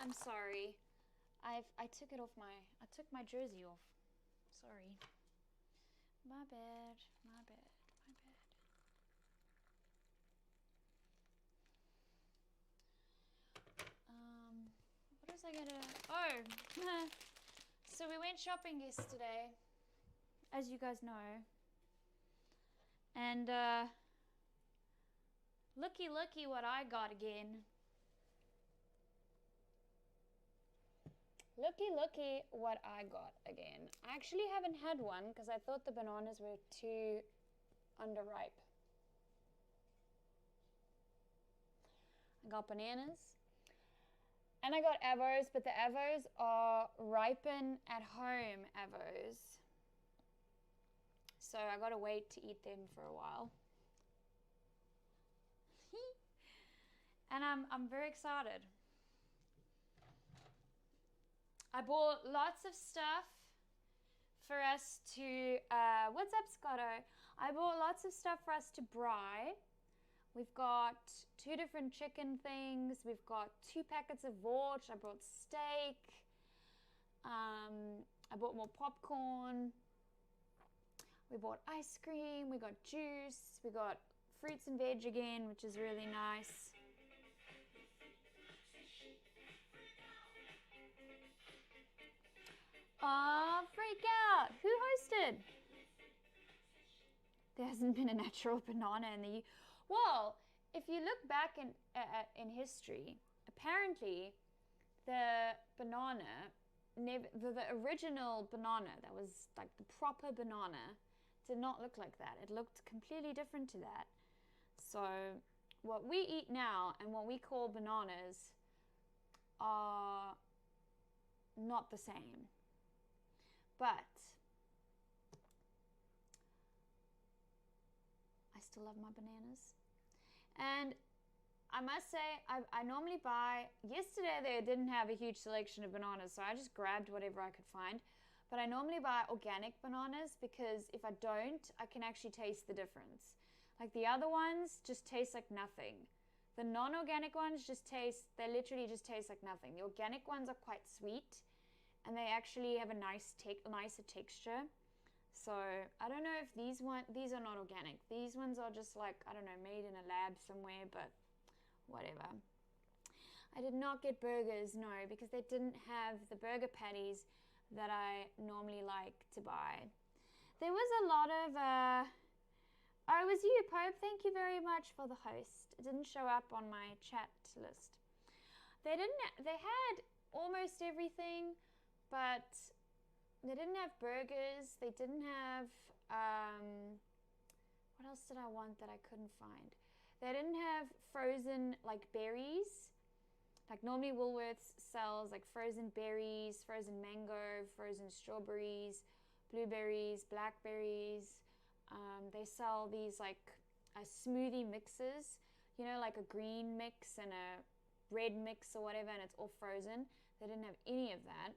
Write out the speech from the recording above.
I'm sorry. I took my jersey off. Sorry. My bad. What was I gonna... Oh! So we went shopping yesterday, as you guys know. And, looky what I got again. Looky what I got again. I actually haven't had one because I thought the bananas were too underripe. I got bananas. And I got avos, but the avos are ripen at home avos. So I gotta wait to eat them for a while. And I'm very excited. I bought lots of stuff for us to, what's up, Scotto? I bought lots of stuff for us to braai. We've got 2 different chicken things. We've got 2 packets of vort. I brought steak. I bought more popcorn. We bought ice cream. We got juice. We got fruits and veg again, which is really nice. Aw, freak out. Who hosted? There hasn't been a natural banana in the... Well, if you look back in history, apparently the banana, the original banana, that was like the proper banana, did not look like that. It looked completely different to that. So what we eat now and what we call bananas are not the same. But I still love my bananas. And I must say, I normally buy... Yesterday they didn't have a huge selection of bananas, so I just grabbed whatever I could find. But I normally buy organic bananas because if I don't, I can actually taste the difference. Like the other ones just taste like nothing. The non-organic ones they literally just taste like nothing. The organic ones are quite sweet and they actually have a nicer texture. So I don't know if these are not organic. These ones are just like, I don't know, made in a lab somewhere, but whatever. I did not get burgers, no, because they didn't have the burger patties that I normally like to buy. There was a lot of, oh, it was you, Pope. Thank you very much for the host. It didn't show up on my chat list. They had almost everything, but they didn't have burgers. They didn't have, what else did I want that I couldn't find? They didn't have frozen, like, berries. Like, normally Woolworths sells, like, frozen berries, frozen mango, frozen strawberries, blueberries, blackberries. They sell these, like, smoothie mixes, you know, like a green mix and a red mix or whatever, and it's all frozen. They didn't have any of that.